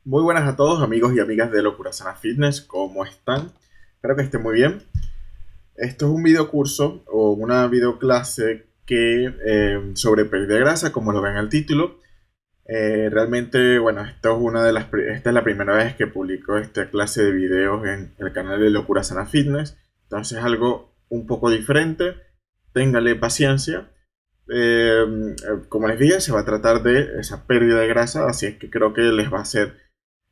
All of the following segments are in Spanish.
Muy buenas a todos amigos y amigas de Locura Sana Fitness, ¿cómo están? Espero que estén muy bien. Esto es un video curso o una videoclase que sobre pérdida de grasa, como lo ven en el título. Realmente, bueno, esta es la primera vez que publico esta clase de videos en el canal de Locura Sana Fitness. Entonces es algo un poco diferente. Téngale paciencia. Como les dije, se va a tratar de esa pérdida de grasa, así es que creo que les va a ser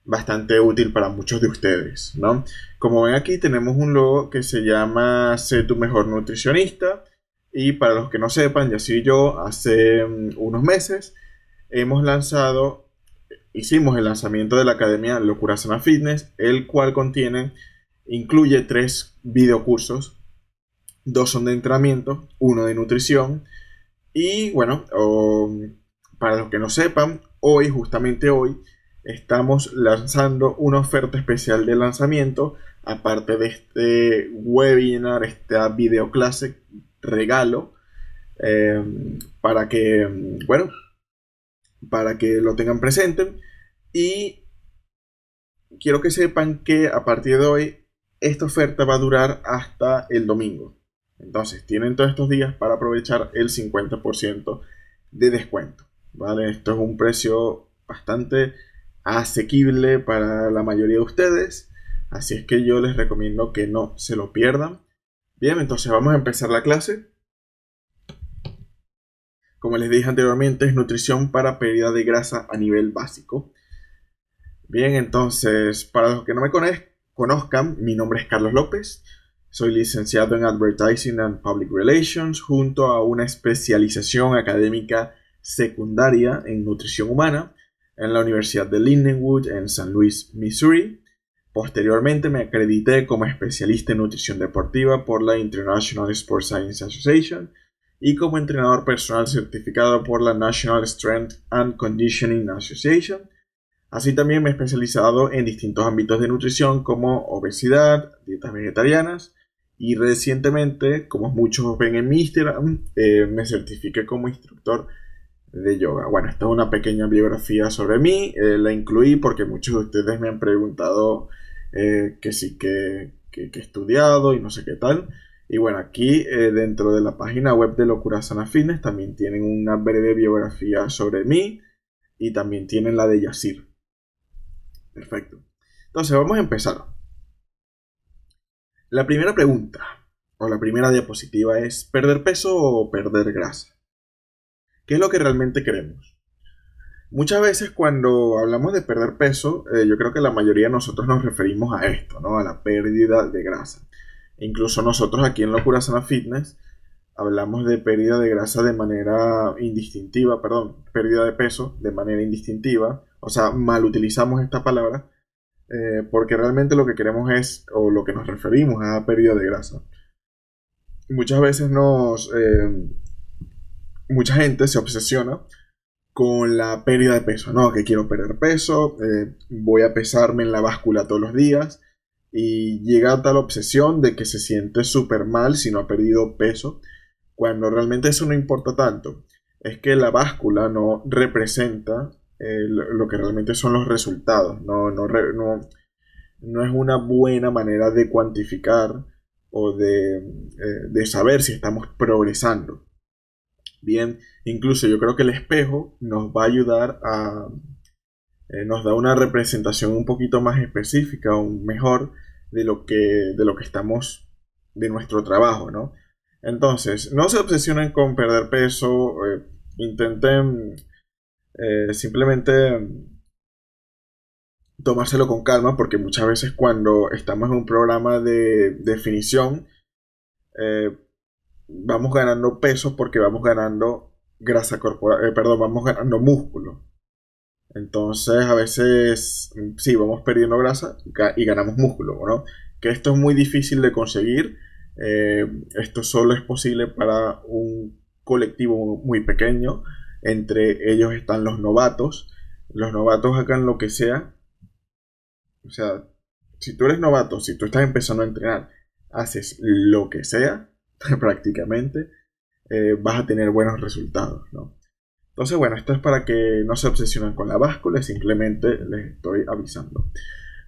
bastante útil para muchos de ustedes, ¿no? Como ven aquí tenemos un logo que se llama Sé tu mejor nutricionista, y para los que no sepan, ya soy yo, hace unos meses hemos lanzado, hicimos el lanzamiento de la academia Locura Sana Fitness, el cual incluye 3 videocursos, 2 son de entrenamiento, uno de nutrición, y bueno, para los que no sepan, justamente hoy, estamos lanzando una oferta especial de lanzamiento, aparte de este webinar, esta videoclase regalo, para que, bueno, para que lo tengan presente. Y quiero que sepan que a partir de hoy, esta oferta va a durar hasta el domingo. Entonces, tienen todos estos días para aprovechar el 50% de descuento, ¿vale? Esto es un precio bastante asequible para la mayoría de ustedes, así es que yo les recomiendo que no se lo pierdan. Bien, entonces vamos a empezar la clase. Como les dije anteriormente, es nutrición para pérdida de grasa a nivel básico. Bien, entonces, para los que no me conozcan, mi nombre es Carlos López. Soy licenciado en Advertising and Public Relations junto a una especialización académica secundaria en nutrición humana en la Universidad de Lindenwood en San Luis, Missouri. Posteriormente me acredité como especialista en nutrición deportiva por la International Sports Science Association y como entrenador personal certificado por la National Strength and Conditioning Association. Así también me he especializado en distintos ámbitos de nutrición como obesidad, dietas vegetarianas y recientemente, como muchos ven en mi Instagram, me certifiqué como instructor de yoga. Bueno, esta es una pequeña biografía sobre mí, la incluí porque muchos de ustedes me han preguntado que sí que he estudiado y no sé qué tal. Y bueno, aquí dentro de la página web de Locura Sana Fitness también tienen una breve biografía sobre mí y también tienen la de Yacir. Perfecto. Entonces vamos a empezar. La primera pregunta o la primera diapositiva es ¿perder peso o perder grasa? ¿Qué es lo que realmente queremos? Muchas veces cuando hablamos de perder peso, yo creo que la mayoría de nosotros nos referimos a esto, ¿no? A la pérdida de grasa. Incluso nosotros aquí en Locura Sana Fitness hablamos de pérdida de grasa de manera indistintiva, perdón, pérdida de peso de manera indistintiva, o sea, mal utilizamos esta palabra, porque realmente lo que queremos es, o lo que nos referimos a pérdida de grasa. Muchas veces mucha gente se obsesiona con la pérdida de peso, ¿no? Que quiero perder peso, voy a pesarme en la báscula todos los días, y llega a tal obsesión de que se siente súper mal si no ha perdido peso, cuando realmente eso no importa tanto. Es que la báscula no representa lo que realmente son los resultados, no es una buena manera de cuantificar o de saber si estamos progresando. Bien, incluso yo creo que el espejo nos va a ayudar nos da una representación un poquito más específica o mejor de lo que estamos, de nuestro trabajo, ¿no? Entonces, no se obsesionen con perder peso, intenten simplemente tomárselo con calma, porque muchas veces cuando estamos en un programa de definición, eh, vamos ganando peso porque vamos ganando grasa corporal, perdón, vamos ganando músculo. Entonces, a veces, sí, vamos perdiendo grasa y ganamos músculo, ¿no? Que esto es muy difícil de conseguir. Esto solo es posible para un colectivo muy pequeño. Entre ellos están los novatos. Los novatos hagan lo que sea. O sea, si tú eres novato, si tú estás empezando a entrenar, haces lo que sea, prácticamente, vas a tener buenos resultados, ¿no? Entonces, bueno, esto es para que no se obsesionen con la báscula, simplemente les estoy avisando.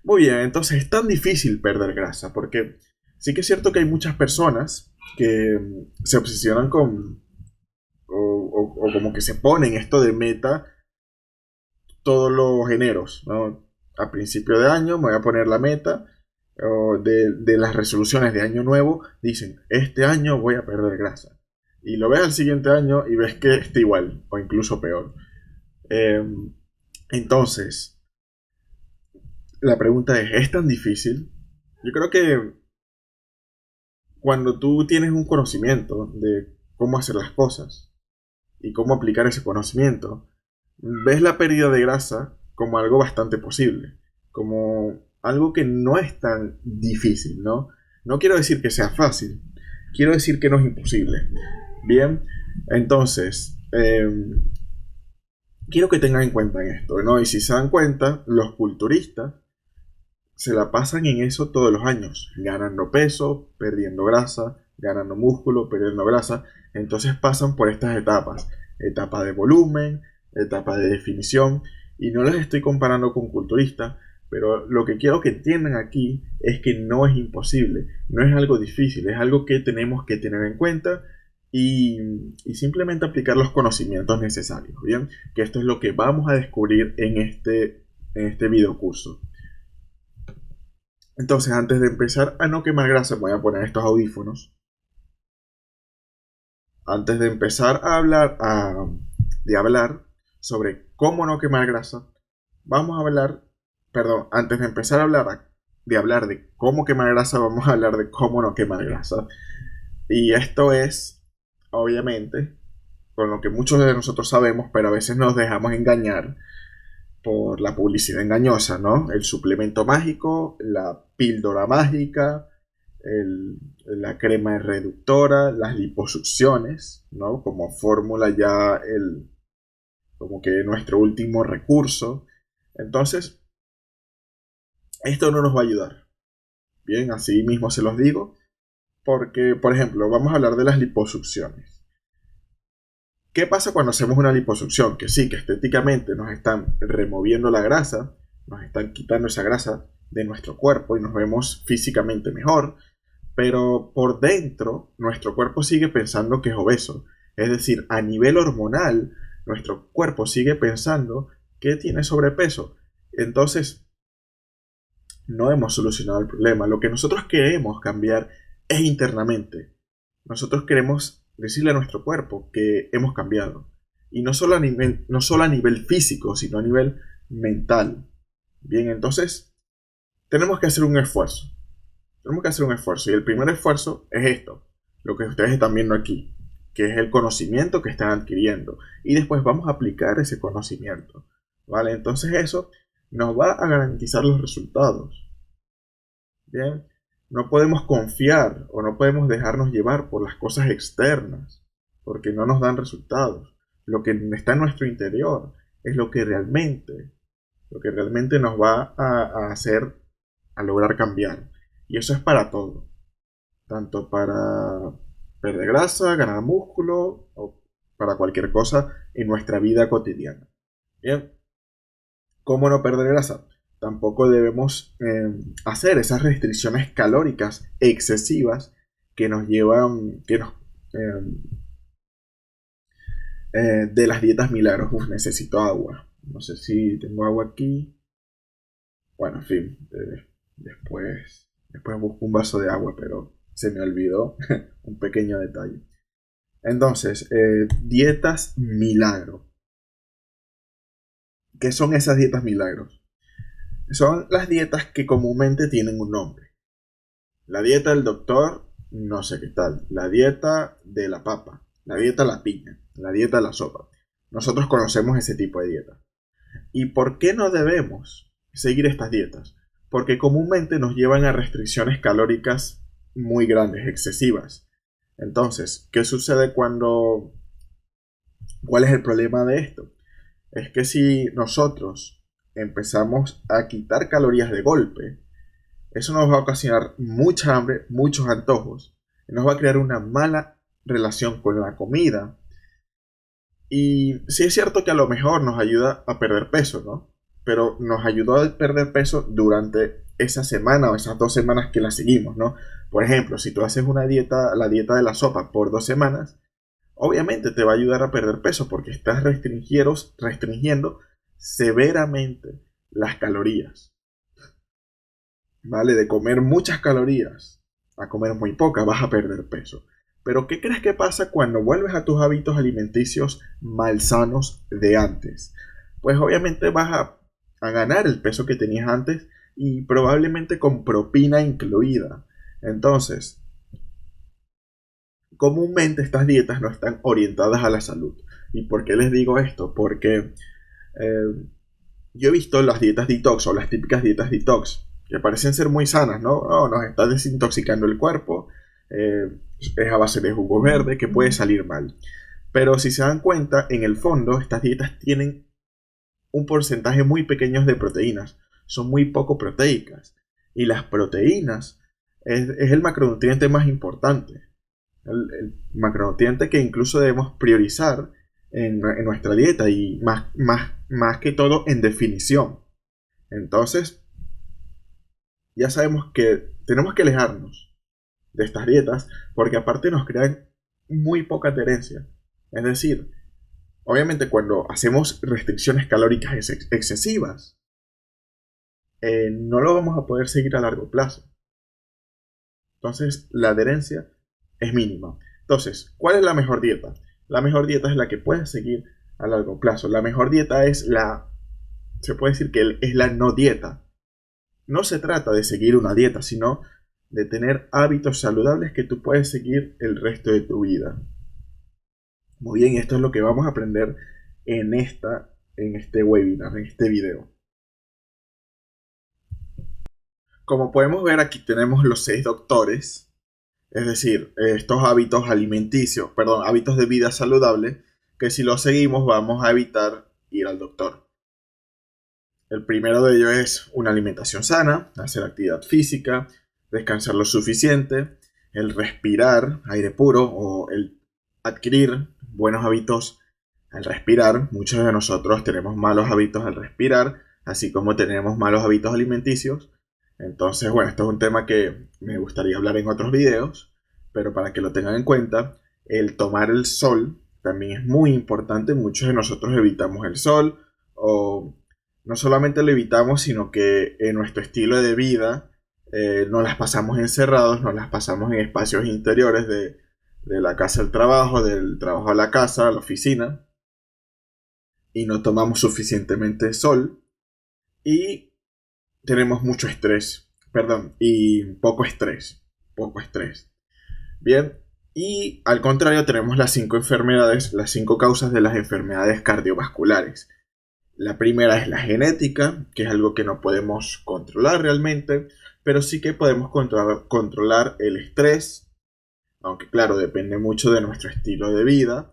Muy bien, entonces es tan difícil perder grasa, porque sí que es cierto que hay muchas personas que se obsesionan con, o como que se ponen esto de meta todos los eneros, ¿no? A principio de año me voy a poner la meta o de las resoluciones de año nuevo, dicen, este año voy a perder grasa. Y lo ves al siguiente año y ves que está igual o incluso peor. Eh, entonces, la pregunta ¿es tan difícil? Yo creo que cuando tú tienes un conocimiento de cómo hacer las cosas y cómo aplicar ese conocimiento, ves la pérdida de grasa como algo bastante posible, como algo que no es tan difícil, ¿no? No quiero decir que sea fácil, quiero decir que no es imposible. Bien, entonces, quiero que tengan en cuenta esto, ¿no? Y si se dan cuenta, los culturistas se la pasan en eso todos los años, ganando peso, perdiendo grasa, ganando músculo, perdiendo grasa. Entonces pasan por estas etapas, etapa de volumen, etapa de definición, y no les estoy comparando con culturistas, pero lo que quiero que entiendan aquí es que no es imposible, no es algo difícil, es algo que tenemos que tener en cuenta y simplemente aplicar los conocimientos necesarios, ¿bien? Que esto es lo que vamos a descubrir en este video curso. Entonces, antes de empezar a no quemar grasa, voy a poner estos audífonos. Antes de empezar de hablar sobre cómo no quemar grasa, vamos a hablar, perdón, antes de empezar a hablar de cómo quemar grasa, vamos a hablar de cómo no quemar grasa. Y esto es, obviamente, con lo que muchos de nosotros sabemos, pero a veces nos dejamos engañar por la publicidad engañosa, ¿no? El suplemento mágico, la píldora mágica, la crema reductora, las liposucciones, ¿no? Como fórmula ya como que nuestro último recurso. Entonces, esto no nos va a ayudar. Bien, así mismo se los digo, porque, por ejemplo, vamos a hablar de las liposucciones. ¿Qué pasa cuando hacemos una liposucción? Que sí, que estéticamente nos están removiendo la grasa, nos están quitando esa grasa de nuestro cuerpo y nos vemos físicamente mejor, pero por dentro nuestro cuerpo sigue pensando que es obeso. Es decir, a nivel hormonal, nuestro cuerpo sigue pensando que tiene sobrepeso. Entonces, no hemos solucionado el problema. Lo que nosotros queremos cambiar es internamente. Nosotros queremos decirle a nuestro cuerpo que hemos cambiado. Y no solo a nivel físico, sino a nivel mental. Bien, entonces tenemos que hacer un esfuerzo. Tenemos que hacer un esfuerzo. Y el primer esfuerzo es esto. Lo que ustedes están viendo aquí. Que es el conocimiento que están adquiriendo. Y después vamos a aplicar ese conocimiento. ¿Vale? Entonces eso nos va a garantizar los resultados. Bien. No podemos confiar o no podemos dejarnos llevar por las cosas externas, porque no nos dan resultados. Lo que está en nuestro interior es lo que realmente nos va a hacer, a lograr cambiar. Y eso es para todo, tanto para perder grasa, ganar músculo o para cualquier cosa en nuestra vida cotidiana. Bien, ¿cómo no perder grasa? Tampoco debemos hacer esas restricciones calóricas excesivas que nos llevan, de las dietas milagros. Necesito agua. No sé si tengo agua aquí. Bueno, en fin, después busco un vaso de agua, pero se me olvidó un pequeño detalle. Entonces, dietas milagro. ¿Qué son esas dietas milagros? Son las dietas que comúnmente tienen un nombre. La dieta del doctor, no sé qué tal. La dieta de la papa. La dieta de la piña. La dieta de la sopa. Nosotros conocemos ese tipo de dieta. ¿Y por qué no debemos seguir estas dietas? Porque comúnmente nos llevan a restricciones calóricas muy grandes, excesivas. Entonces, ¿qué sucede cuando... ¿Cuál es el problema de esto? Es que si nosotros empezamos a quitar calorías de golpe, eso nos va a ocasionar mucha hambre, muchos antojos, y nos va a crear una mala relación con la comida Y sí es cierto que a lo mejor nos ayuda a perder peso, ¿no? Pero nos ayudó a perder peso durante esa semana o esas 2 semanas que la seguimos, ¿no? Por ejemplo, si tú haces una dieta, la dieta de la sopa por 2 semanas, obviamente te va a ayudar a perder peso porque estás restringiendo severamente las calorías, ¿vale? De comer muchas calorías a comer muy pocas vas a perder peso. Pero ¿qué crees que pasa cuando vuelves a tus hábitos alimenticios malsanos de antes? Pues obviamente vas a ganar el peso que tenías antes y probablemente con propina incluida. Entonces, comúnmente estas dietas no están orientadas a la salud. ¿Y por qué les digo esto? Porque yo he visto las dietas detox o las típicas dietas detox que parecen ser muy sanas, ¿no? Oh, nos está desintoxicando el cuerpo, es a base de jugo verde, que puede salir mal. Pero si se dan cuenta, en el fondo estas dietas tienen un porcentaje muy pequeño de proteínas, son muy poco proteicas. Y las proteínas es el macronutriente más importante, el macronutriente que incluso debemos priorizar en nuestra dieta y más que todo en definición. Entonces, ya sabemos que tenemos que alejarnos de estas dietas porque aparte nos crean muy poca adherencia. Es decir, obviamente cuando hacemos restricciones calóricas excesivas, no lo vamos a poder seguir a largo plazo. Entonces, la adherencia es mínima. Entonces, ¿cuál es la mejor dieta? La mejor dieta es la que puedes seguir a largo plazo. La mejor dieta se puede decir que es la no dieta. No se trata de seguir una dieta, sino de tener hábitos saludables que tú puedes seguir el resto de tu vida. Muy bien, esto es lo que vamos a aprender en este webinar, en este video. Como podemos ver, aquí tenemos los 6 doctores, es decir, estos hábitos hábitos de vida saludable, que si los seguimos vamos a evitar ir al doctor. El primero de ellos es una alimentación sana, hacer actividad física, descansar lo suficiente, el respirar aire puro o el adquirir buenos hábitos al respirar. Muchos de nosotros tenemos malos hábitos al respirar, así como tenemos malos hábitos alimenticios. Entonces, bueno, esto es un tema que me gustaría hablar en otros videos, pero para que lo tengan en cuenta, el tomar el sol también es muy importante. Muchos de nosotros evitamos el sol o no solamente lo evitamos, sino que en nuestro estilo de vida nos las pasamos encerrados, nos las pasamos en espacios interiores de la casa al trabajo, del trabajo a la casa, a la oficina, y no tomamos suficientemente sol y tenemos mucho estrés, y poco estrés. Bien, y al contrario tenemos las 5 causas de las enfermedades cardiovasculares. La primera es la genética, que es algo que no podemos controlar realmente, pero sí que podemos controlar el estrés, aunque claro, depende mucho de nuestro estilo de vida,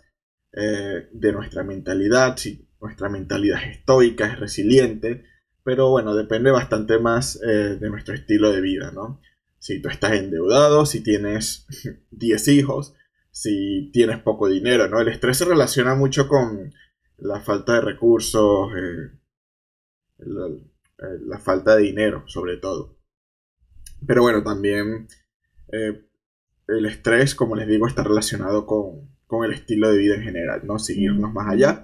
de nuestra mentalidad, si nuestra mentalidad es estoica, es resiliente, pero bueno, depende bastante más de nuestro estilo de vida, ¿no? Si tú estás endeudado, si tienes 10 hijos, si tienes poco dinero, ¿no? El estrés se relaciona mucho con la falta de recursos, la falta de dinero, sobre todo. Pero bueno, también el estrés, como les digo, está relacionado con el estilo de vida en general, ¿no? Seguirnos más allá.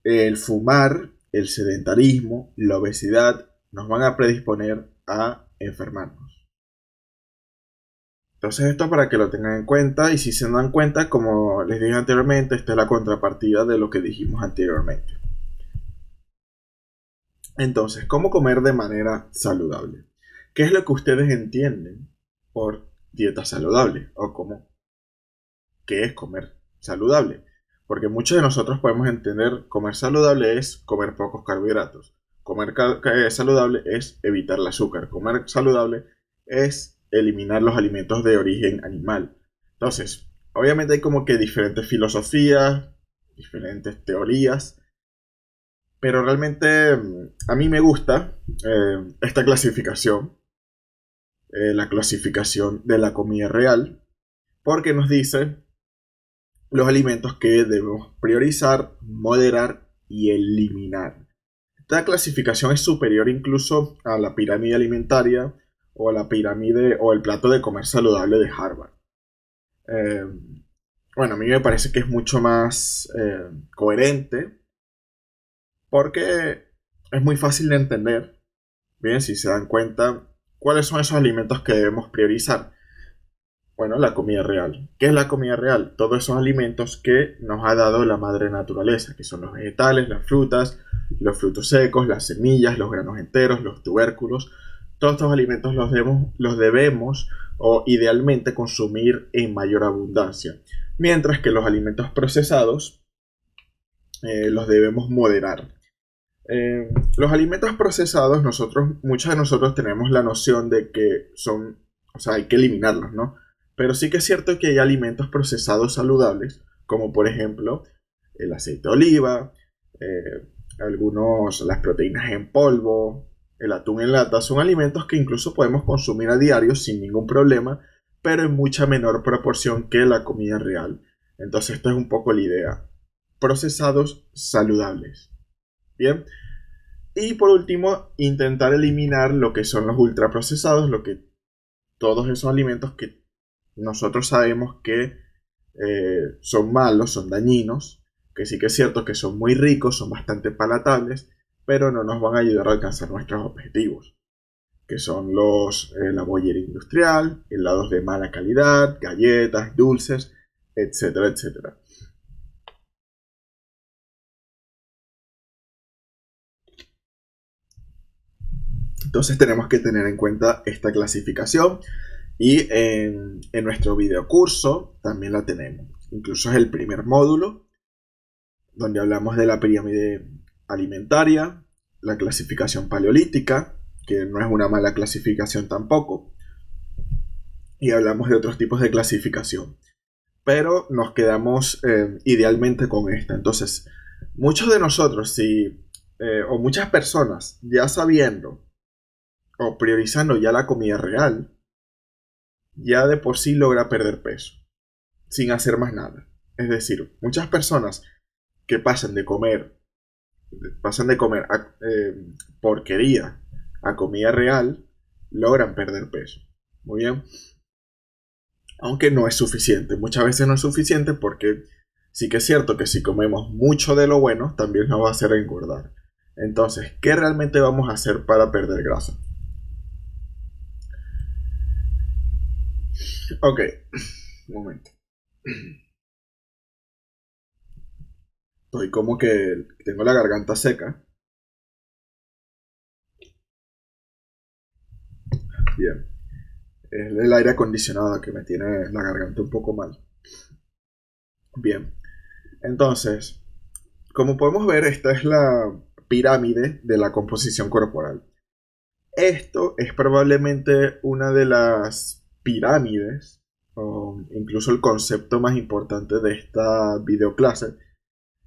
El fumar, el sedentarismo, la obesidad nos van a predisponer a enfermarnos. Entonces esto para que lo tengan en cuenta, y si se dan cuenta, como les dije anteriormente, esta es la contrapartida de lo que dijimos anteriormente. Entonces, ¿cómo comer de manera saludable? ¿Qué es lo que ustedes entienden por dieta saludable? O ¿qué es comer saludable? Porque muchos de nosotros podemos entender comer saludable es comer pocos carbohidratos. Comer saludable es evitar el azúcar. Comer saludable es eliminar los alimentos de origen animal. Entonces, obviamente hay como que diferentes filosofías, diferentes teorías, pero realmente a mí me gusta esta clasificación, la clasificación de la comida real, porque nos dice los alimentos que debemos priorizar, moderar y eliminar. Esta clasificación es superior incluso a la pirámide alimentaria o a la pirámide o el plato de comer saludable de Harvard. Bueno, a mí me parece que es mucho más coherente porque es muy fácil de entender, bien, si se dan cuenta, cuáles son esos alimentos que debemos priorizar. Bueno, la comida real. ¿Qué es la comida real? Todos esos alimentos que nos ha dado la madre naturaleza, que son los vegetales, las frutas, los frutos secos, las semillas, los granos enteros, los tubérculos. Todos estos alimentos los debemos o idealmente consumir en mayor abundancia. Mientras que los alimentos procesados los debemos moderar. Los alimentos procesados, muchos de nosotros tenemos la noción de que son, o sea, hay que eliminarlos, ¿no? Pero sí que es cierto que hay alimentos procesados saludables, como por ejemplo el aceite de oliva, las proteínas en polvo, el atún en lata. Son alimentos que incluso podemos consumir a diario sin ningún problema, pero en mucha menor proporción que la comida real. Entonces esta es un poco la idea. Procesados saludables. Bien. Y por último, intentar eliminar lo que son los ultraprocesados, todos esos alimentos que nosotros sabemos que son malos, son dañinos, que sí que es cierto que son muy ricos, son bastante palatables, pero no nos van a ayudar a alcanzar nuestros objetivos, que son la bollería industrial, helados de mala calidad, galletas, dulces, etcétera, etcétera. Entonces tenemos que tener en cuenta esta clasificación. Y en nuestro videocurso también la tenemos. Incluso es el primer módulo donde hablamos de la pirámide alimentaria, la clasificación paleolítica, que no es una mala clasificación tampoco, y hablamos de otros tipos de clasificación. Pero nos quedamos idealmente con esta. Entonces, muchos de nosotros, o muchas personas, ya sabiendo o priorizando ya la comida real, ya de por sí logra perder peso, sin hacer más nada. Es decir, muchas personas que pasan de comer porquería a comida real, logran perder peso. Muy bien. Aunque no es suficiente. Muchas veces no es suficiente porque sí que es cierto que si comemos mucho de lo bueno, también nos va a hacer engordar. Entonces, ¿qué realmente vamos a hacer para perder grasa? Ok, un momento. Estoy como que tengo la garganta seca. Bien. Es el aire acondicionado que me tiene la garganta un poco mal. Bien. Entonces, como podemos ver, esta es la pirámide de la composición corporal. Esto es probablemente una de las pirámides, o incluso el concepto más importante de esta videoclase,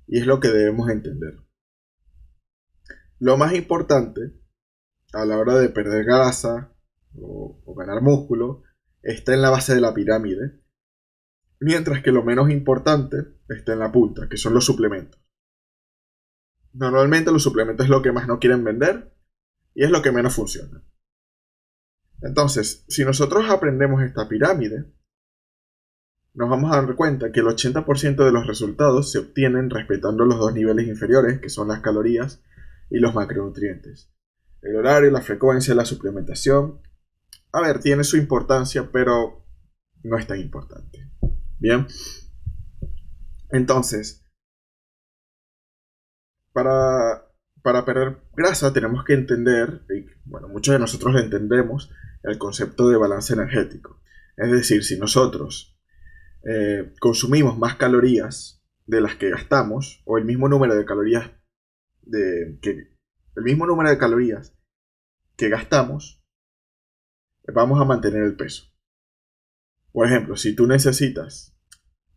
y es lo que debemos entender. Lo más importante a la hora de perder grasa o ganar músculo está en la base de la pirámide, mientras que lo menos importante está en la punta, que son los suplementos. Normalmente los suplementos es lo que más no quieren vender y es lo que menos funciona. Entonces, si nosotros aprendemos esta pirámide, nos vamos a dar cuenta que el 80% de los resultados se obtienen respetando los dos niveles inferiores, que son las calorías y los macronutrientes. El horario, la frecuencia, la suplementación, a ver, tiene su importancia, pero no es tan importante. Bien. Entonces, para perder grasa tenemos que entender, y bueno, muchos de nosotros lo entendemos, el concepto de balance energético. Es decir, si nosotros consumimos más calorías de las que gastamos, o el mismo número de calorías que gastamos, vamos a mantener el peso. Por ejemplo, si tú necesitas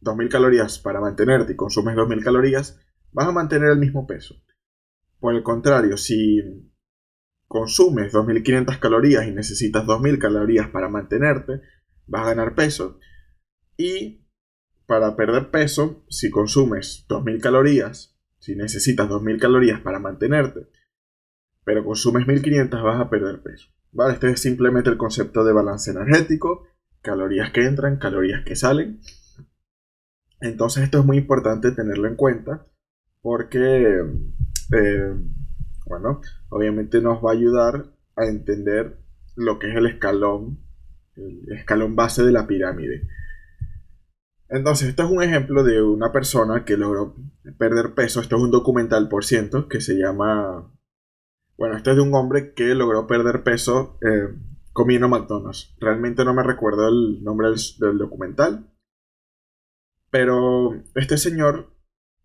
2000 calorías para mantenerte y consumes 2000 calorías, vas a mantener el mismo peso. Por el contrario, si consumes 2500 calorías y necesitas 2000 calorías para mantenerte, vas a ganar peso y para perder peso, si consumes 2000 calorías, si necesitas 2000 calorías para mantenerte, pero consumes 1500, vas a perder peso. ¿Vale? Este es simplemente el concepto de balance energético, calorías que entran, calorías que salen. Entonces esto es muy importante tenerlo en cuenta porque, bueno, obviamente nos va a ayudar a entender lo que es el escalón base de la pirámide. Entonces, esto es un ejemplo de una persona que logró perder peso. Esto es un documental, por ciento, que se llama... Bueno, este es de un hombre que logró perder peso comiendo McDonald's. Realmente no me recuerdo el nombre del documental. Pero este señor,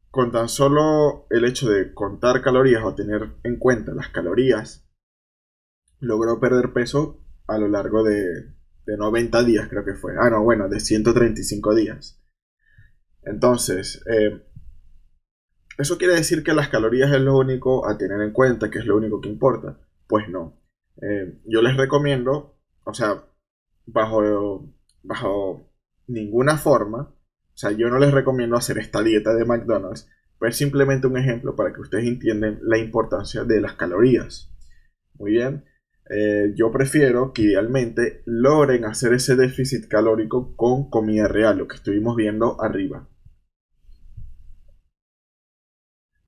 con tan solo el hecho de contar calorías o tener en cuenta las calorías, logró perder peso a lo largo de 90 días, creo que fue. Ah, no, bueno, de 135 días. Entonces, ¿eso quiere decir que las calorías es lo único a tener en cuenta, que es lo único que importa? Pues no. Yo les recomiendo, o sea, bajo ninguna forma, o sea, yo no les recomiendo hacer esta dieta de McDonald's, pero es simplemente un ejemplo para que ustedes entiendan la importancia de las calorías. Muy bien. Yo prefiero que idealmente logren hacer ese déficit calórico con comida real, lo que estuvimos viendo arriba.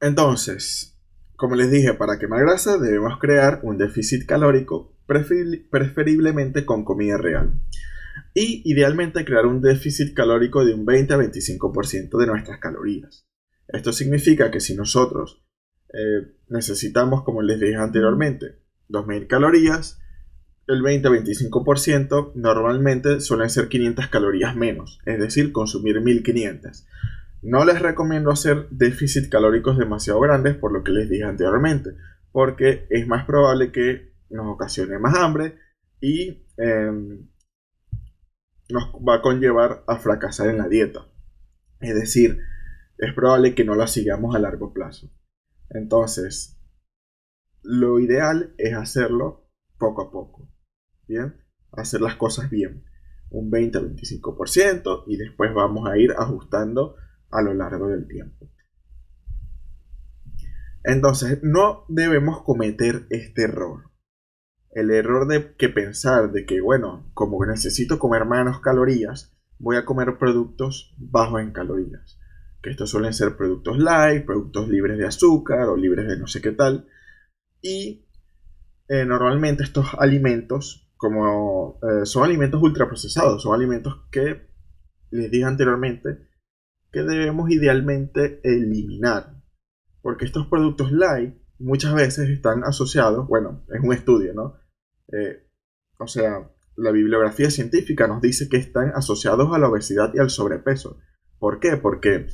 Entonces, como les dije, para quemar grasa debemos crear un déficit calórico preferiblemente con comida real. Y idealmente crear un déficit calórico de un 20 a 25% de nuestras calorías. Esto significa que si nosotros necesitamos, como les dije anteriormente, 2000 calorías, el 20 a 25% normalmente suelen ser 500 calorías menos, es decir, consumir 1500. No les recomiendo hacer déficit calóricos demasiado grandes por lo que les dije anteriormente, porque es más probable que nos ocasione más hambre y nos va a conllevar a fracasar en la dieta. Es decir, es probable que no la sigamos a largo plazo. Entonces, lo ideal es hacerlo poco a poco. ¿Bien? Hacer las cosas bien. Un 20-25% y después vamos a ir ajustando a lo largo del tiempo. Entonces, no debemos cometer este error. El error de que pensar de que, bueno, como necesito comer menos calorías, voy a comer productos bajos en calorías. Que estos suelen ser productos light, productos libres de azúcar o libres de no sé qué tal. Y normalmente estos alimentos, como son alimentos ultraprocesados, son alimentos que les dije anteriormente que debemos idealmente eliminar. Porque estos productos light muchas veces están asociados, bueno, es un estudio, ¿no? Eh, o sea, la bibliografía científica nos dice que están asociados a la obesidad y al sobrepeso. ¿Por qué? Porque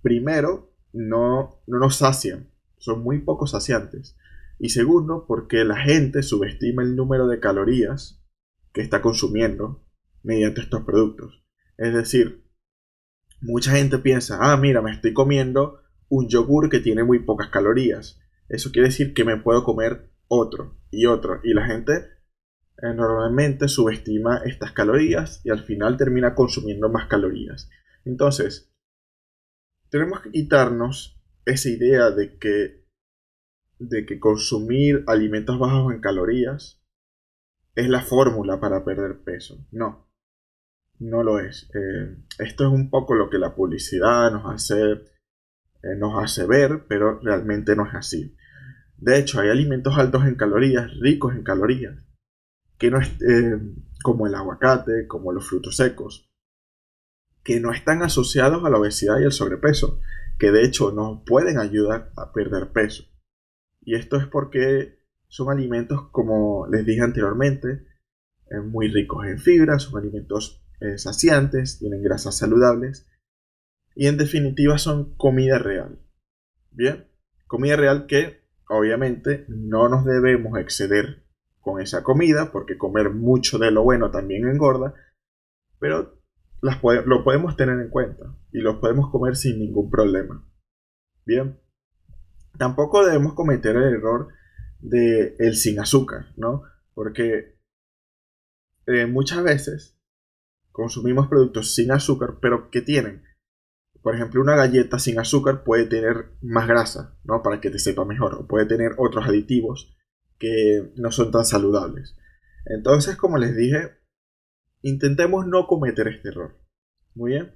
primero, no nos sacian, son muy poco saciantes. Y segundo, porque la gente subestima el número de calorías que está consumiendo mediante estos productos. Es decir, mucha gente piensa, ah, mira, me estoy comiendo un yogur que tiene muy pocas calorías. Eso quiere decir que me puedo comer otro y otro. Y la gente normalmente subestima estas calorías y al final termina consumiendo más calorías. Entonces, tenemos que quitarnos esa idea de que consumir alimentos bajos en calorías es la fórmula para perder peso. No, no lo es. Esto es un poco lo que la publicidad nos hace ver, pero realmente no es así. De hecho, hay alimentos altos en calorías, ricos en calorías, que no es, como el aguacate, como los frutos secos, que no están asociados a la obesidad y el sobrepeso, que de hecho nos pueden ayudar a perder peso. Y esto es porque son alimentos, como les dije anteriormente, muy ricos en fibra, son alimentos saciantes, tienen grasas saludables y en definitiva son comida real. Bien, comida real que obviamente no nos debemos exceder con esa comida porque comer mucho de lo bueno también engorda, pero lo podemos tener en cuenta y los podemos comer sin ningún problema. Bien, tampoco debemos cometer el error de el sin azúcar, ¿no? Porque muchas veces consumimos productos sin azúcar, pero que tienen por ejemplo, una galleta sin azúcar puede tener más grasa, ¿no? Para que te sepa mejor. O puede tener otros aditivos que no son tan saludables. Entonces, como les dije, intentemos no cometer este error. Muy bien.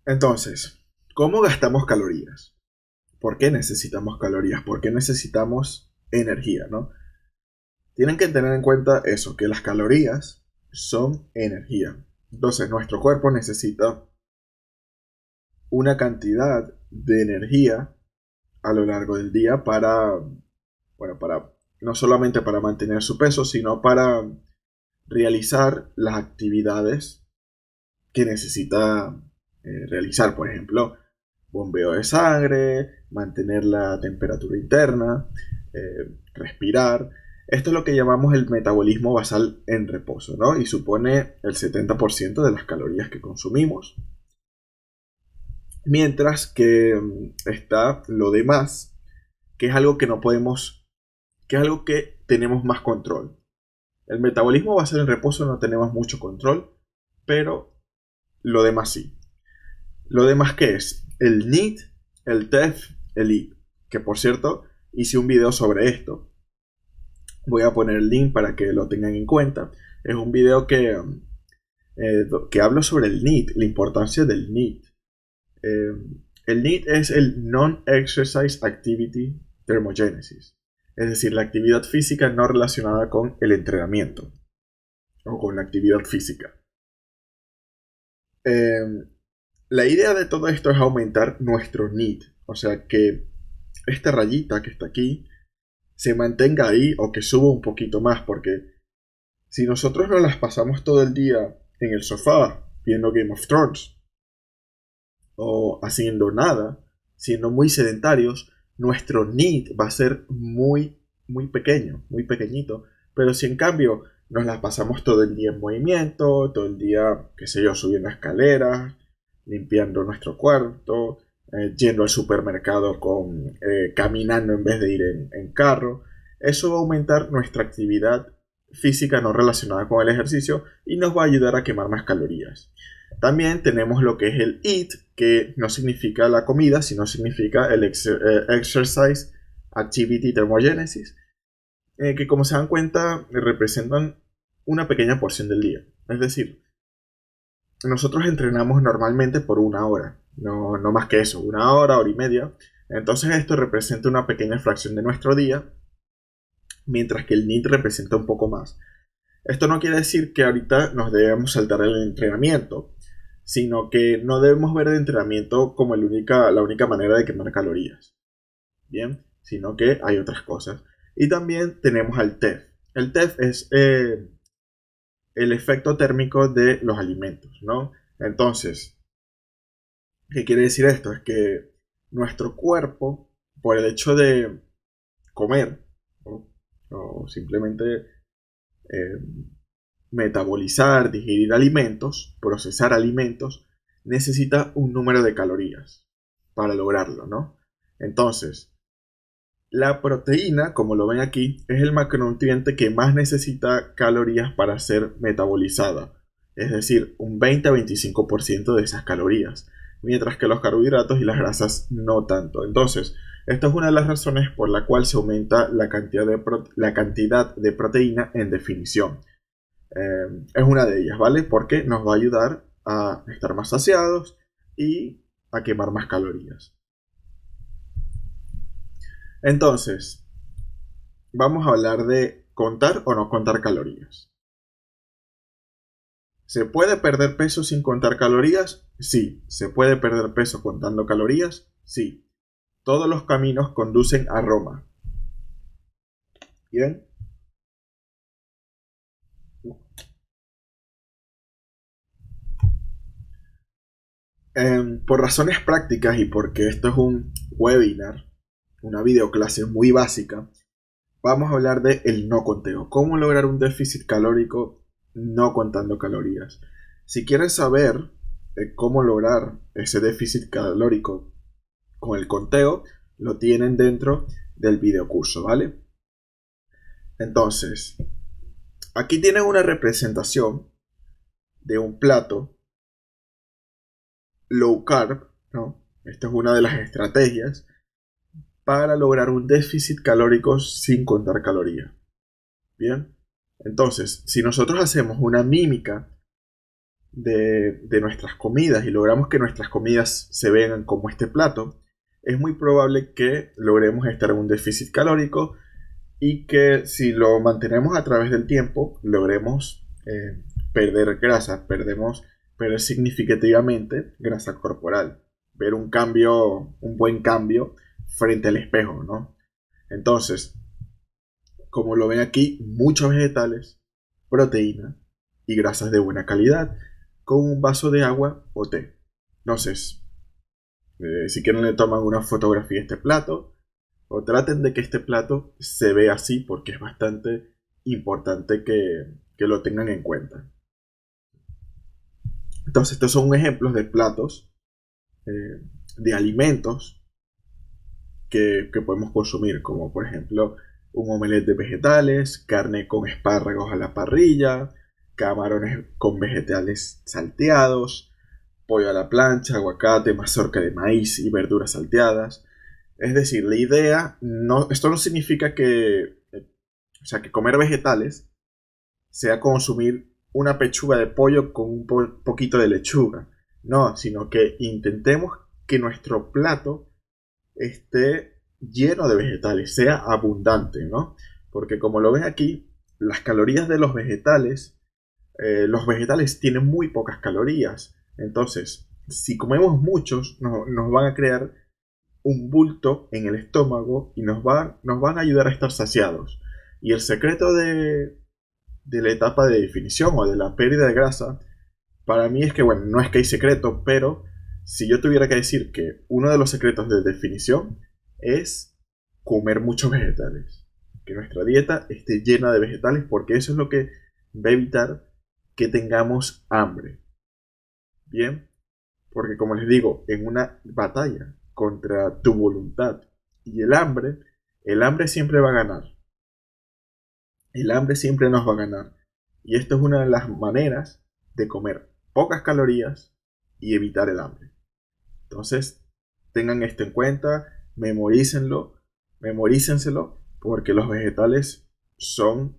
Entonces, ¿cómo gastamos calorías? ¿Por qué necesitamos calorías? ¿Por qué necesitamos energía, no? Tienen que tener en cuenta eso, que las calorías son energía. Entonces, nuestro cuerpo necesita una cantidad de energía a lo largo del día para, bueno, para no solamente para mantener su peso, sino para realizar las actividades que necesita realizar. Por ejemplo, bombeo de sangre, mantener la temperatura interna, respirar. Esto es lo que llamamos el metabolismo basal en reposo, ¿no? Y supone el 70% de las calorías que consumimos. Mientras que está lo demás, que es algo que no podemos, que es algo que tenemos más control. El metabolismo basal en reposo no tenemos mucho control, pero lo demás sí. Lo demás que es el NEAT, el TEF, el IP. Que por cierto, hice un video sobre esto. Voy a poner el link para que lo tengan en cuenta. Es un video que hablo sobre el NEAT, la importancia del NEAT. El NEAT es el Non-Exercise Activity Thermogenesis. Es decir, la actividad física no relacionada con el entrenamiento o con la actividad física. La idea de todo esto es aumentar nuestro NEAT, o sea que esta rayita que está aquí se mantenga ahí o que suba un poquito más, porque si nosotros nos las pasamos todo el día en el sofá viendo Game of Thrones o haciendo nada, siendo muy sedentarios, nuestro NEAT va a ser muy, muy pequeño, muy pequeñito. Pero si en cambio nos las pasamos todo el día en movimiento, todo el día, qué sé yo, subiendo escaleras, limpiando nuestro cuarto, yendo al supermercado caminando en vez de ir en carro, eso va a aumentar nuestra actividad física no relacionada con el ejercicio y nos va a ayudar a quemar más calorías. También tenemos lo que es el EAT, que no significa la comida, sino significa el Exercise Activity Thermogenesis, que como se dan cuenta representan una pequeña porción del día. Es decir, nosotros entrenamos normalmente por 1 hora, no más que eso, 1 hora, hora y media. Entonces esto representa una pequeña fracción de nuestro día, mientras que el NEAT representa un poco más. Esto no quiere decir que ahorita nos debemos saltar el entrenamiento, sino que no debemos ver el entrenamiento como la única manera de quemar calorías. Bien, sino que hay otras cosas. Y también tenemos al TEF. El TEF es el efecto térmico de los alimentos, ¿no? Entonces, ¿qué quiere decir esto? Es que nuestro cuerpo, por el hecho de comer, o simplemente metabolizar, digerir alimentos, procesar alimentos, necesita un número de calorías para lograrlo, ¿no? Entonces, la proteína, como lo ven aquí, es el macronutriente que más necesita calorías para ser metabolizada, es decir, un 20 a 25% de esas calorías, mientras que los carbohidratos y las grasas no tanto. Entonces, esta es una de las razones por la cual se aumenta la cantidad de proteína en definición. Es una de ellas, ¿vale? Porque nos va a ayudar a estar más saciados y a quemar más calorías. Entonces, vamos a hablar de contar o no contar calorías. ¿Se puede perder peso sin contar calorías? Sí. ¿Se puede perder peso contando calorías? Sí. Todos los caminos conducen a Roma. ¿Bien? Por razones prácticas y porque esto es un webinar, una videoclase muy básica, vamos a hablar de el no conteo. ¿Cómo lograr un déficit calórico no contando calorías? Si quieres saber cómo lograr ese déficit calórico con el conteo, lo tienen dentro del videocurso, ¿vale? Entonces, aquí tienen una representación de un plato low carb, ¿no? Esta es una de las estrategias para lograr un déficit calórico sin contar calorías. Bien, entonces, si nosotros hacemos una mímica de nuestras comidas y logramos que nuestras comidas se vean como este plato, es muy probable que logremos estar en un déficit calórico y que si lo mantenemos a través del tiempo, logremos perder grasa, perder significativamente grasa corporal, ver un cambio, un buen cambio frente al espejo, ¿no? Entonces, como lo ven aquí, muchos vegetales, proteína y grasas de buena calidad, con un vaso de agua o té. Entonces, si quieren le toman una fotografía a este plato, o traten de que este plato se vea así porque es bastante importante que lo tengan en cuenta. Entonces, estos son ejemplos de platos, de alimentos que podemos consumir, como por ejemplo un omelette de vegetales, carne con espárragos a la parrilla, camarones con vegetales salteados, pollo a la plancha, aguacate, mazorca de maíz y verduras salteadas. Es decir, la idea, esto no significa que comer vegetales sea consumir una pechuga de pollo con un poquito de lechuga. No, sino que intentemos que nuestro plato esté lleno de vegetales, sea abundante, ¿no? Porque como lo ven aquí, las calorías de los vegetales tienen muy pocas calorías. Entonces, si comemos muchos, nos van a crear un bulto en el estómago y nos van a ayudar a estar saciados. Y el secreto de la etapa de definición o de la pérdida de grasa, para mí es que, bueno, no es que hay secreto, pero si yo tuviera que decir que uno de los secretos de definición es comer muchos vegetales. Que nuestra dieta esté llena de vegetales porque eso es lo que va a evitar que tengamos hambre. Bien, porque como les digo, en una batalla contra tu voluntad y el hambre siempre va a ganar. El hambre siempre nos va a ganar. Y esto es una de las maneras de comer pocas calorías y evitar el hambre. Entonces, tengan esto en cuenta, memorícenselo, porque los vegetales son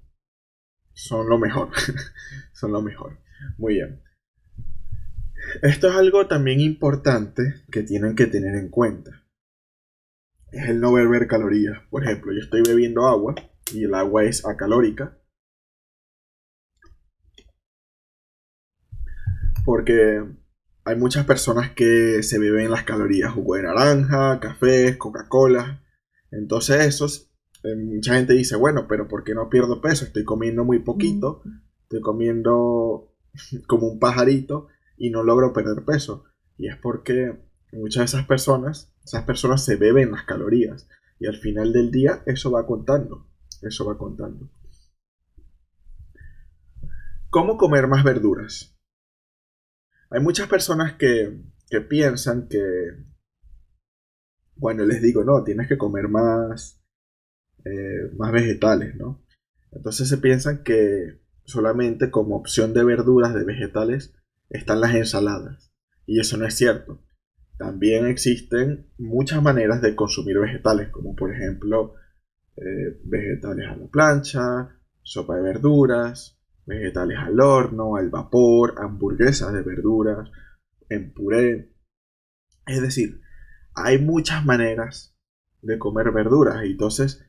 lo mejor. Son lo mejor. Muy bien. Esto es algo también importante que tienen que tener en cuenta. Es el no beber calorías. Por ejemplo, yo estoy bebiendo agua y el agua es acalórica. Porque hay muchas personas que se beben las calorías, jugo de naranja, café, Coca-Cola. Entonces mucha gente dice, bueno, pero ¿por qué no pierdo peso? Estoy comiendo muy poquito, estoy comiendo como un pajarito y no logro perder peso. Y es porque muchas de esas personas se beben las calorías. Y al final del día eso va contando. Eso va contando. ¿Cómo comer más verduras? Hay muchas personas que piensan que, bueno, les digo, no, tienes que comer más vegetales, ¿no? Entonces se piensan que solamente como opción de verduras, de vegetales, están las ensaladas. Y eso no es cierto. También existen muchas maneras de consumir vegetales, como por ejemplo vegetales a la plancha, sopa de verduras, vegetales al horno, al vapor, hamburguesas de verduras, en puré. Es decir, hay muchas maneras de comer verduras y entonces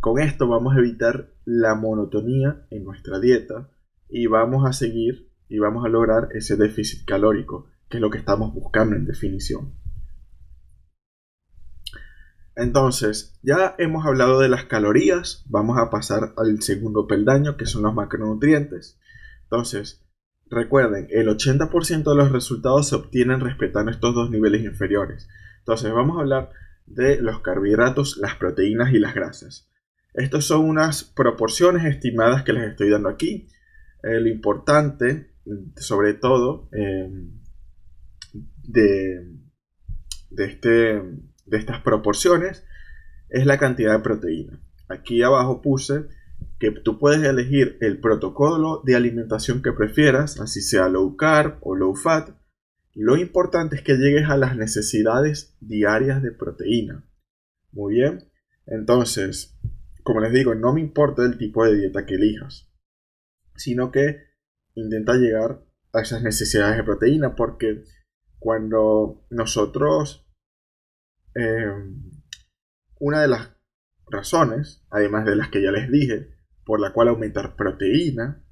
con esto vamos a evitar la monotonía en nuestra dieta y vamos a seguir y vamos a lograr ese déficit calórico, que es lo que estamos buscando en definición. Entonces, ya hemos hablado de las calorías, vamos a pasar al segundo peldaño, que son los macronutrientes. Entonces, recuerden, el 80% de los resultados se obtienen respetando estos dos niveles inferiores. Entonces, vamos a hablar de los carbohidratos, las proteínas y las grasas. Estas son unas proporciones estimadas que les estoy dando aquí. Lo importante, sobre todo, de estas proporciones es la cantidad de proteína. Aquí abajo puse que tú puedes elegir el protocolo de alimentación que prefieras, así sea low carb o low fat. Lo importante es que llegues a las necesidades diarias de proteína. Muy bien. Entonces, como les digo, no me importa el tipo de dieta que elijas, sino que intenta llegar a esas necesidades de proteína, porque cuando nosotros, una de las razones, además de las que ya les dije, por la cual aumentar proteína,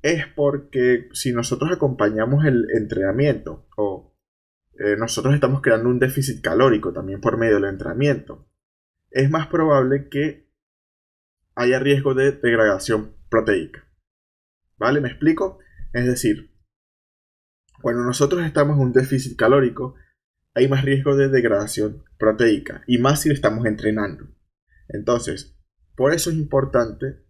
es porque si nosotros acompañamos el entrenamiento o nosotros estamos creando un déficit calórico también por medio del entrenamiento, es más probable que haya riesgo de degradación proteica. ¿Vale? ¿Me explico? Es decir, cuando nosotros estamos en un déficit calórico, hay más riesgo de degradación proteica, y más si estamos entrenando. Entonces, por eso es importante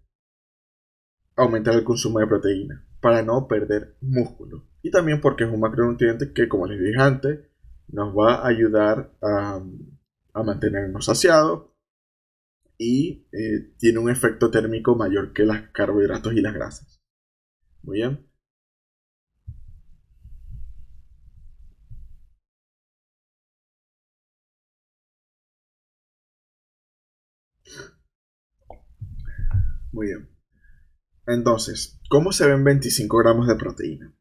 aumentar el consumo de proteína, para no perder músculo. Y también porque es un macronutriente que, como les dije antes, nos va a ayudar a mantenernos saciados y tiene un efecto térmico mayor que los carbohidratos y las grasas. Muy bien. Muy bien. Entonces, ¿cómo se ven 25 gramos de proteína?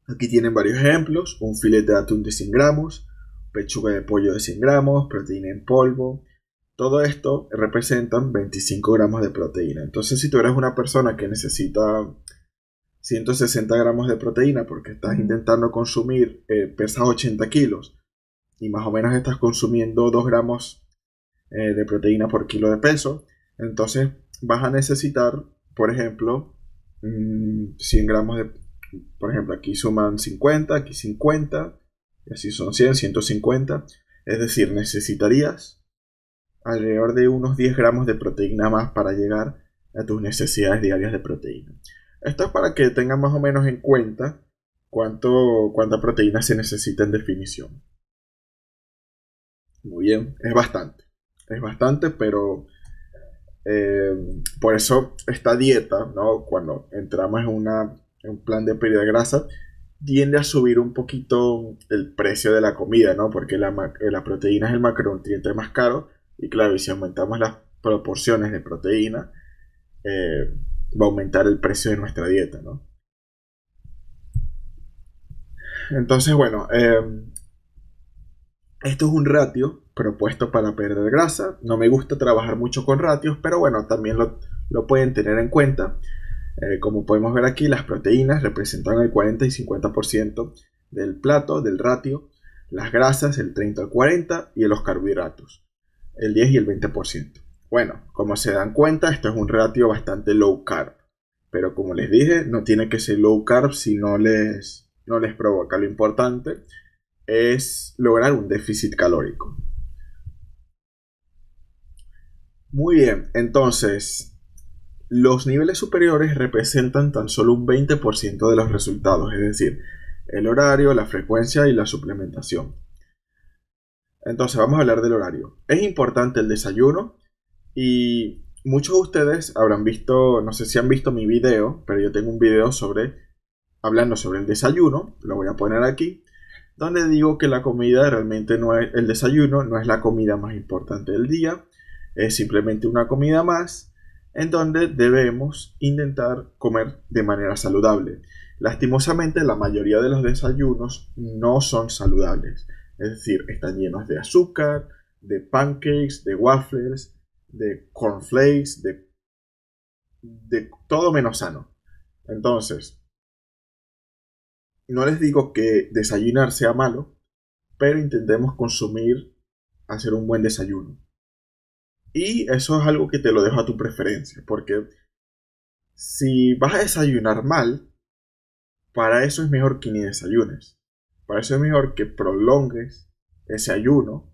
Aquí tienen varios ejemplos: un filete de atún de 100 gramos, pechuga de pollo de 100 gramos, proteína en polvo. Todo esto representan 25 gramos de proteína. Entonces, si tú eres una persona que necesita 160 gramos de proteína porque estás intentando consumir, pesas 80 kilos y más o menos estás consumiendo 2 gramos de proteína por kilo de peso, entonces vas a necesitar, por ejemplo, 100 gramos de, por ejemplo, aquí suman 50, aquí 50, y así son 100, 150, es decir, necesitarías alrededor de unos 10 gramos de proteína más para llegar a tus necesidades diarias de proteína. Esto es para que tengan más o menos en cuenta cuánta proteína se necesita en definición. Muy bien, es bastante, pero por eso esta dieta, ¿no? Cuando entramos en un plan de pérdida de grasa, tiende a subir un poquito el precio de la comida, ¿no? Porque la proteína es el macronutriente más caro, y claro, y si aumentamos las proporciones de proteína, va a aumentar el precio de nuestra dieta, ¿no? Entonces, bueno, esto es un ratio propuesto para perder grasa. No me gusta trabajar mucho con ratios, pero bueno, también lo pueden tener en cuenta. Como podemos ver aquí, las proteínas representan el 40 y 50% del plato, del ratio. Las grasas el 30 al 40 y los carbohidratos el 10 y el 20%. Bueno, como se dan cuenta, esto es un ratio bastante low carb. Pero como les dije, no tiene que ser low carb si no les provoca. Lo importante es lograr un déficit calórico. Muy bien, entonces los niveles superiores representan tan solo un 20% de los resultados, es decir, el horario, la frecuencia y la suplementación. Entonces vamos a hablar del horario. Es importante el desayuno, y muchos de ustedes habrán visto, no sé si han visto mi video, pero yo tengo un video hablando sobre el desayuno, lo voy a poner aquí, donde digo que la comida realmente no es, el desayuno no es la comida más importante del día, es simplemente una comida más en donde debemos intentar comer de manera saludable. Lastimosamente, la mayoría de los desayunos no son saludables, es decir, están llenos de azúcar, de pancakes, de waffles, de cornflakes, de todo menos sano. Entonces, no les digo que desayunar sea malo, pero intentemos hacer un buen desayuno. Y eso es algo que te lo dejo a tu preferencia, porque si vas a desayunar mal, para eso es mejor que ni desayunes. Para eso es mejor que prolongues ese ayuno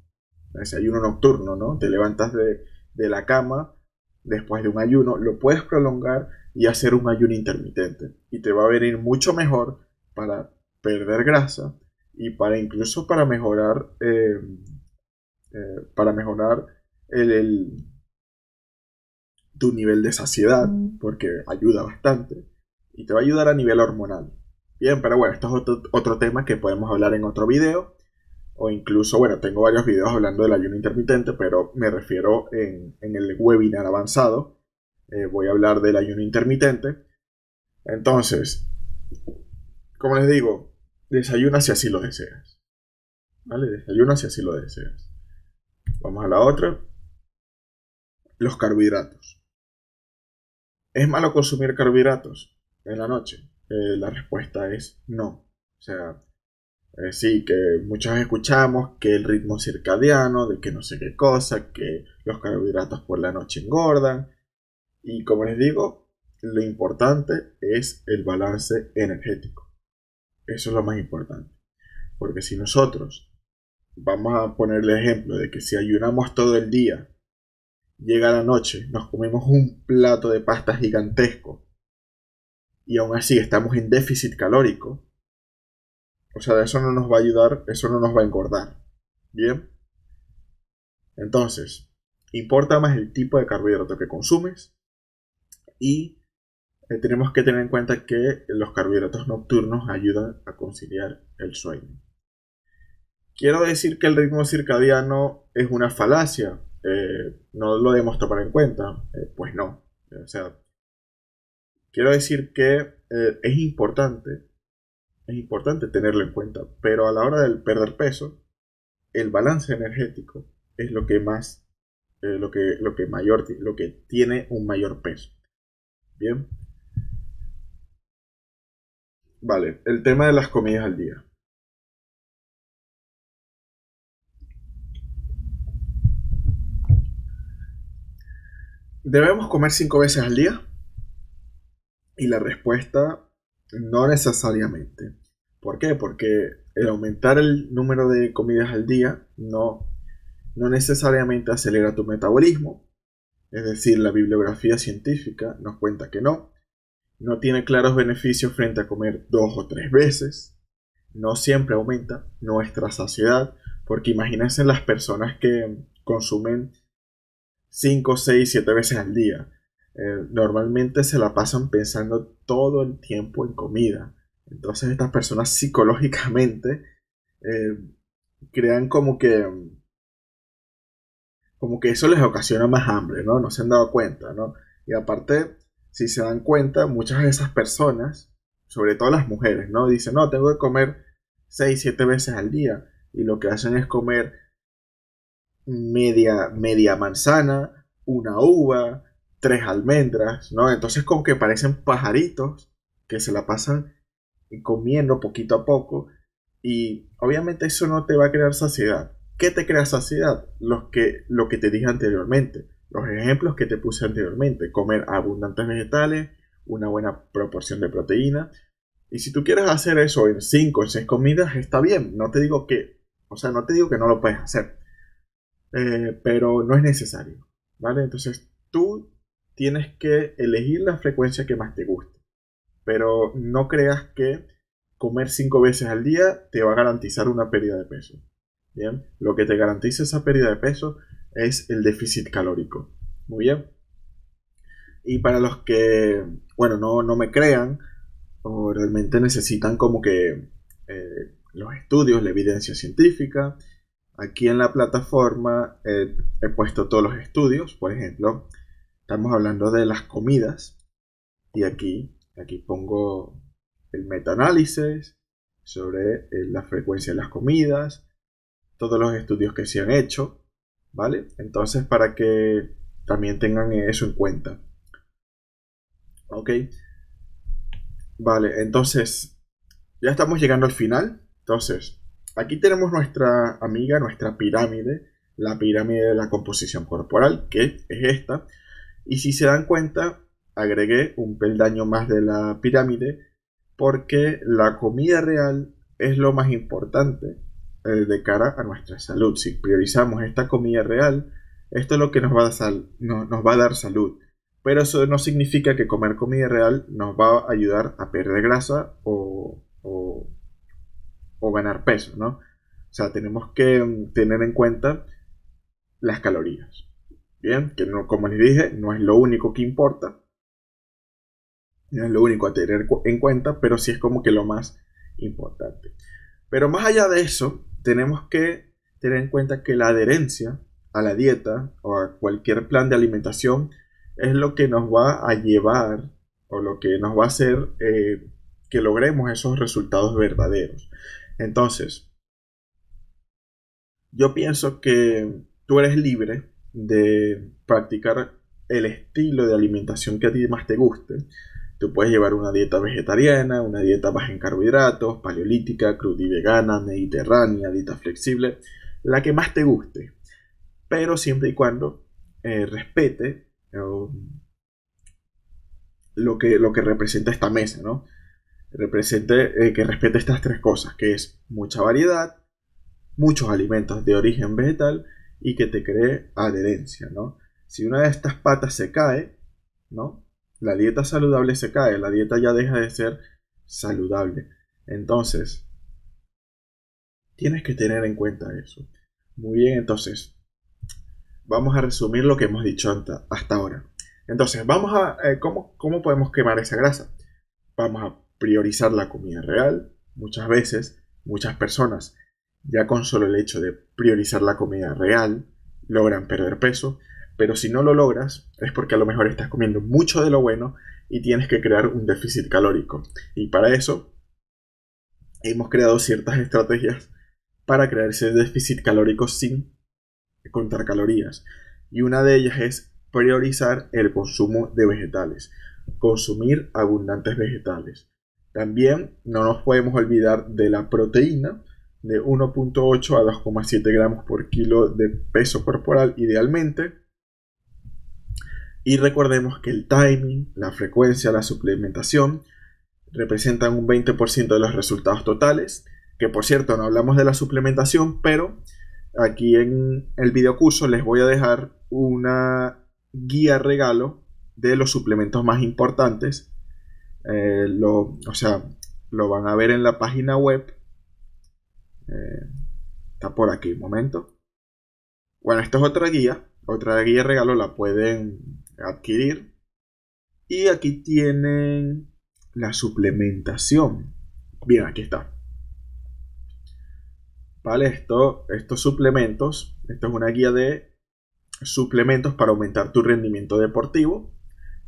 nocturno, ¿no? Te levantas de la cama después de un ayuno, lo puedes prolongar y hacer un ayuno intermitente. Y te va a venir mucho mejor para perder grasa y incluso para mejorar para mejorar el, tu nivel de saciedad, porque ayuda bastante y te va a ayudar a nivel hormonal. Bien, pero bueno, esto es otro tema que podemos hablar en otro video, o incluso, bueno, tengo varios videos hablando del ayuno intermitente, pero me refiero en el webinar avanzado, voy a hablar del ayuno intermitente. Entonces, como les digo, desayuna si así lo deseas, ¿vale? Desayuna si así lo deseas. Vamos a la otra, los carbohidratos. ¿Es malo consumir carbohidratos en la noche? La respuesta es no. O sea, sí, que muchos escuchamos que el ritmo circadiano, de que no sé qué cosa, que los carbohidratos por la noche engordan. Y como les digo, lo importante es el balance energético. Eso es lo más importante. Porque si nosotros vamos a poner el ejemplo de que si ayunamos todo el día, llega la noche, nos comemos un plato de pasta gigantesco y aún así estamos en déficit calórico, o sea, eso no nos va a ayudar, eso no nos va a engordar. Bien, entonces, importa más el tipo de carbohidrato que consumes y tenemos que tener en cuenta que los carbohidratos nocturnos ayudan a conciliar el sueño. Quiero decir que el ritmo circadiano es una falacia, no lo debemos tomar en cuenta, pues no. O sea, quiero decir que es importante tenerlo en cuenta, pero a la hora de perder peso, el balance energético es lo que más, lo que tiene un mayor peso. Bien, vale, el tema de las comidas al día. ¿Debemos comer 5 veces al día? Y la respuesta, no necesariamente. ¿Por qué? Porque el aumentar el número de comidas al día no necesariamente acelera tu metabolismo. Es decir, la bibliografía científica nos cuenta que no tiene claros beneficios frente a comer 2 o 3 veces. No siempre aumenta nuestra saciedad, porque imagínense las personas que consumen 5, 6, 7 veces al día. Normalmente se la pasan pensando todo el tiempo en comida. Entonces estas personas psicológicamente eh, crean como que eso les ocasiona más hambre, ¿no? No se han dado cuenta, ¿no? Y aparte, si se dan cuenta, muchas de esas personas, sobre todo las mujeres, ¿no? Dicen, no, tengo que comer 6 7 veces al día. Y lo que hacen es comer media manzana, una uva, 3 almendras, ¿no? Entonces como que parecen pajaritos que se la pasan comiendo poquito a poco y obviamente eso no te va a crear saciedad. ¿Qué te crea saciedad? Lo que te dije anteriormente, los ejemplos que te puse anteriormente, comer abundantes vegetales, una buena proporción de proteína. Y si tú quieres hacer eso en 5 o 6 comidas, está bien. No te digo que no lo puedes hacer, pero no es necesario, ¿vale? Entonces tú tienes que elegir la frecuencia que más te guste, pero no creas que comer 5 veces al día te va a garantizar una pérdida de peso. Bien, lo que te garantiza esa pérdida de peso es el déficit calórico. Muy bien. Y para los que, bueno, no me crean o realmente necesitan como que los estudios, la evidencia científica, aquí en la plataforma he puesto todos los estudios. Por ejemplo, estamos hablando de las comidas y aquí pongo el metaanálisis sobre la frecuencia de las comidas, todos los estudios que se han hecho, ¿vale? Entonces, para que también tengan eso en cuenta. Ok, vale, entonces ya estamos llegando al final. Entonces, aquí tenemos nuestra amiga, nuestra pirámide, la pirámide de la composición corporal, que es esta. Y si se dan cuenta, agregué un peldaño más de la pirámide porque la comida real es lo más importante de cara a nuestra salud. Si priorizamos esta comida real, esto es lo que nos va nos va a dar salud. Pero eso no significa que comer comida real nos va a ayudar a perder grasa o ganar peso, ¿no? O sea, tenemos que tener en cuenta las calorías. Bien, que no, como les dije, no es lo único que importa, no es lo único a tener en cuenta, pero sí es como que lo más importante. Pero más allá de eso, tenemos que tener en cuenta que la adherencia a la dieta o a cualquier plan de alimentación es lo que nos va a llevar o lo que nos va a hacer que logremos esos resultados verdaderos. Entonces, yo pienso que tú eres libre de practicar el estilo de alimentación que a ti más te guste. Tú puedes llevar una dieta vegetariana, una dieta baja en carbohidratos, paleolítica, crudivegana, mediterránea, dieta flexible, la que más te guste, pero siempre y cuando respete lo que representa esta mesa, ¿no? Que respete estas tres cosas, que es mucha variedad, muchos alimentos de origen vegetal y que te cree adherencia, ¿no? Si una de estas patas se cae, ¿no? La dieta saludable se cae, la dieta ya deja de ser saludable. Entonces, tienes que tener en cuenta eso. Muy bien, entonces, vamos a resumir lo que hemos dicho hasta ahora. Entonces, ¿cómo podemos quemar esa grasa? Vamos a priorizar la comida real. Muchas veces, muchas personas, ya con solo el hecho de priorizar la comida real, logran perder peso. Pero si no lo logras, es porque a lo mejor estás comiendo mucho de lo bueno y tienes que crear un déficit calórico. Y para eso, hemos creado ciertas estrategias para crear ese déficit calórico sin contar calorías. Y una de ellas es priorizar el consumo de vegetales. Consumir abundantes vegetales. También no nos podemos olvidar de la proteína, de 1.8 a 2,7 gramos por kilo de peso corporal idealmente. Y recordemos que el timing, la frecuencia, la suplementación representan un 20% de los resultados totales. Que por cierto, no hablamos de la suplementación, pero aquí en el videocurso les voy a dejar una guía regalo de los suplementos más importantes. Lo van a ver en la página web. Está por aquí, un momento. Bueno, esta es otra guía regalo, la pueden adquirir. Y aquí tienen la suplementación. Bien, aquí está. Vale, estos suplementos, esto es una guía de suplementos para aumentar tu rendimiento deportivo,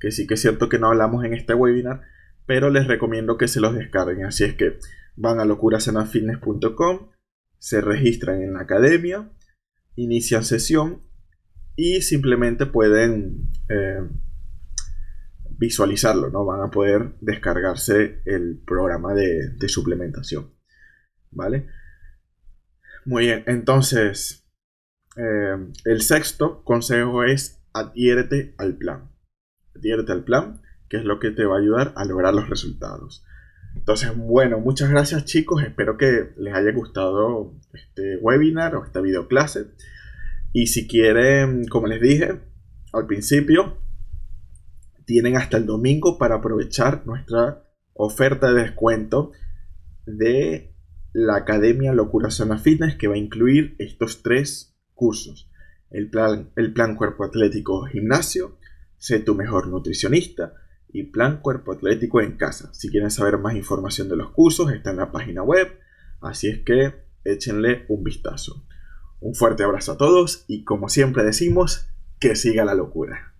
que sí que es cierto que no hablamos en este webinar, pero les recomiendo que se los descarguen. Así es que van a locurasanafitness.com, se registran en la academia, inician sesión y simplemente pueden visualizarlo, ¿no? Van a poder descargarse el programa de suplementación, ¿vale? Muy bien, entonces el sexto consejo es adhiérete al plan. Adhiérete al plan, que es lo que te va a ayudar a lograr los resultados. Entonces, bueno, muchas gracias chicos, espero que les haya gustado este webinar o esta videoclase. Y si quieren, como les dije al principio, tienen hasta el domingo para aprovechar nuestra oferta de descuento de la Academia Locura Sana Fitness, que va a incluir estos 3 cursos. El plan Cuerpo Atlético Gimnasio, Sé tu mejor nutricionista y Plan Cuerpo Atlético en casa. Si quieren saber más información de los cursos, está en la página web, así es que échenle un vistazo. Un fuerte abrazo a todos y como siempre decimos, que siga la locura.